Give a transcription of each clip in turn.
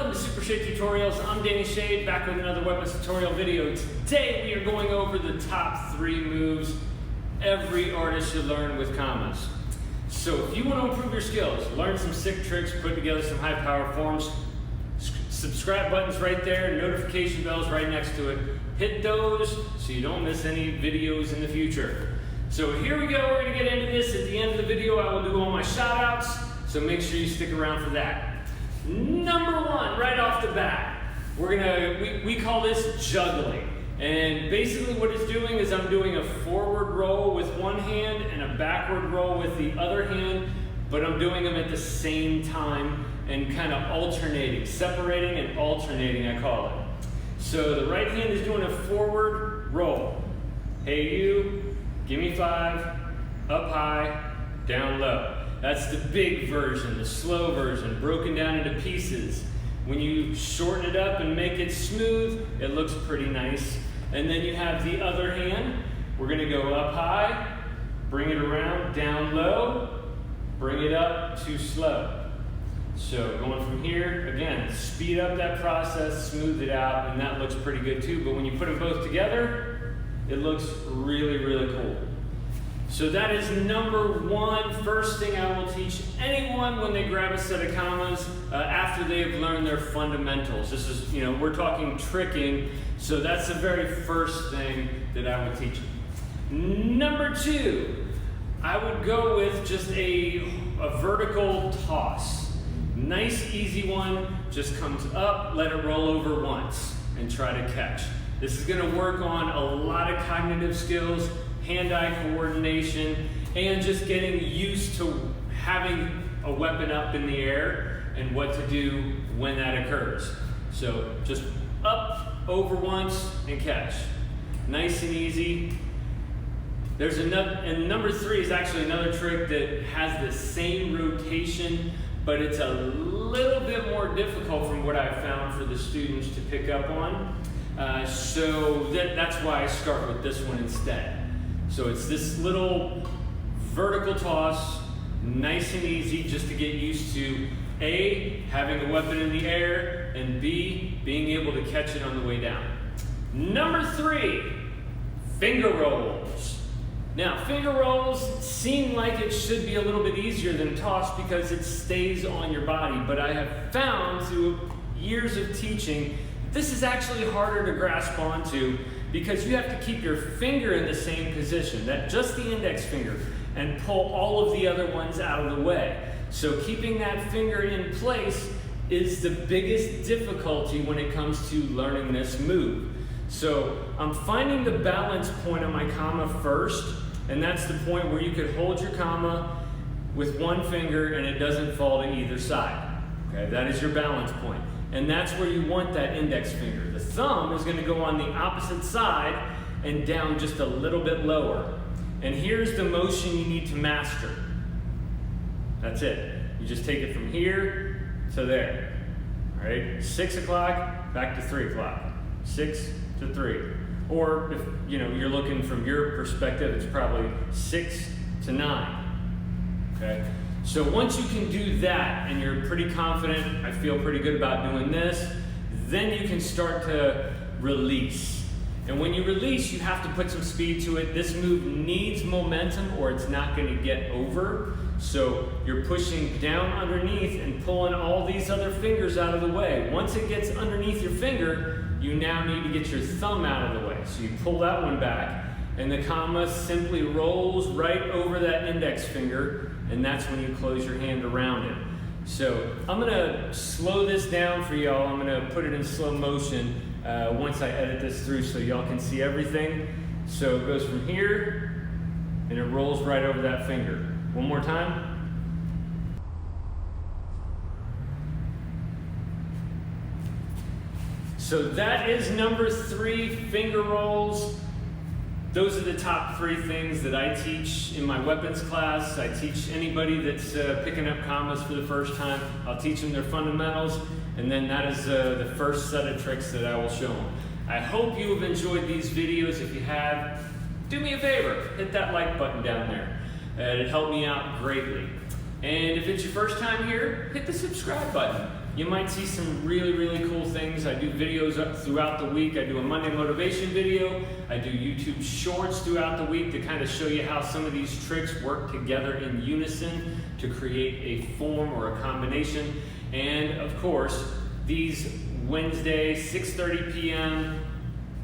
Welcome to Supershea Tutorials. I'm Danny Shade, back with another weapons tutorial video. Today we are going over the top 3 moves every artist should learn with commas. So if you want to improve your skills, learn some sick tricks, put together some high power forms, subscribe button's right there, notification bell's right next to it. Hit those so you don't miss any videos in the future. So here we go, we're going to get into this. At the end of the video I will do all my shout outs, so make sure you stick around for that. Number 1, right off the bat, we call this juggling. And basically what it's doing is I'm doing a forward roll with one hand and a backward roll with the other hand, but I'm doing them at the same time and kind of alternating, separating and alternating, I call it. So the right hand is doing a forward roll. Hey you, give me 5, up high, down low. That's the big version, the slow version, broken down into pieces. When you shorten it up and make it smooth, it looks pretty nice. And then you have the other hand. We're going to go up high, bring it around, down low, bring it up to slow. So going from here, again, speed up that process, smooth it out, and that looks pretty good too. But when you put them both together, it looks really, really cool. So that is number 1, first thing I will teach anyone when they grab a set of commas after they have learned their fundamentals. This is, we're talking tricking, so that's the very first thing that I would teach them. Number 2, I would go with just a vertical toss. Nice, easy one, just comes up, let it roll over once, and try to catch. This is going to work on a lot of cognitive skills, hand-eye coordination, and just getting used to having a weapon up in the air and what to do when that occurs. So just up, over once, and catch. Nice and easy. There's another, and number 3 is actually another trick that has the same rotation, but it's a little bit more difficult from what I've found for the students to pick up on. So that's why I start with this one instead. So it's this little vertical toss, nice and easy, just to get used to A, having a weapon in the air, and B, being able to catch it on the way down. Number 3, finger rolls. Now, finger rolls seem like it should be a little bit easier than toss because it stays on your body, but I have found through years of teaching, this is actually harder to grasp onto because you have to keep your finger in the same position, just the index finger, and pull all of the other ones out of the way. So keeping that finger in place is the biggest difficulty when it comes to learning this move. So I'm finding the balance point on my comma first, and that's the point where you could hold your comma with one finger and it doesn't fall to either side. Okay, that is your balance point. And that's where you want that index finger. The thumb is going to go on the opposite side and down just a little bit lower. And here's the motion you need to master. That's it. You just take it from here to there. All right? 6 o'clock, back to 3 o'clock. 6 to 3. Or if you're looking from your perspective, it's probably 6 to 9. Okay? So once you can do that and you're pretty confident, I feel pretty good about doing this, then you can start to release. And when you release, you have to put some speed to it. This move needs momentum or it's not going to get over. So you're pushing down underneath and pulling all these other fingers out of the way. Once it gets underneath your finger, you now need to get your thumb out of the way. So you pull that one back and the comma simply rolls right over that index finger, and that's when you close your hand around it. So I'm going to slow this down for y'all. I'm going to put it in slow motion once I edit this through so y'all can see everything. So it goes from here, and it rolls right over that finger. One more time. So that is number 3, finger rolls. Those are the top 3 things that I teach in my weapons class. I teach anybody that's picking up commas for the first time. I'll teach them their fundamentals, and then that is the first set of tricks that I will show them. I hope you have enjoyed these videos. If you have, do me a favor, hit that like button down there. It'd help me out greatly. And if it's your first time here, hit the subscribe button. You might see some really, really cool things. I do videos up throughout the week. I do a Monday motivation video. I do YouTube shorts throughout the week to kind of show you how some of these tricks work together in unison to create a form or a combination. And of course, these Wednesday, 6:30 p.m.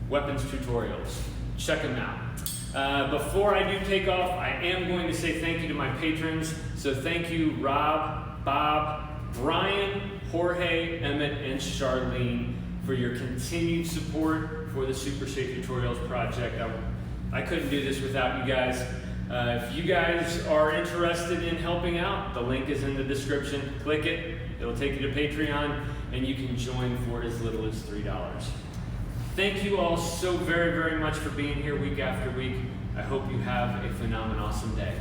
weapons tutorials. Check them out. Before I do take off, I am going to say thank you to my patrons. So thank you, Rob, Bob, Brian, Jorge, Emmett, and Charlene for your continued support for the Supershea Tutorials project. I couldn't do this without you guys. If you guys are interested in helping out, the link is in the description. Click it, it'll take you to Patreon, and you can join for as little as $3. Thank you all so very, very much for being here week after week. I hope you have a phenomenal, awesome day.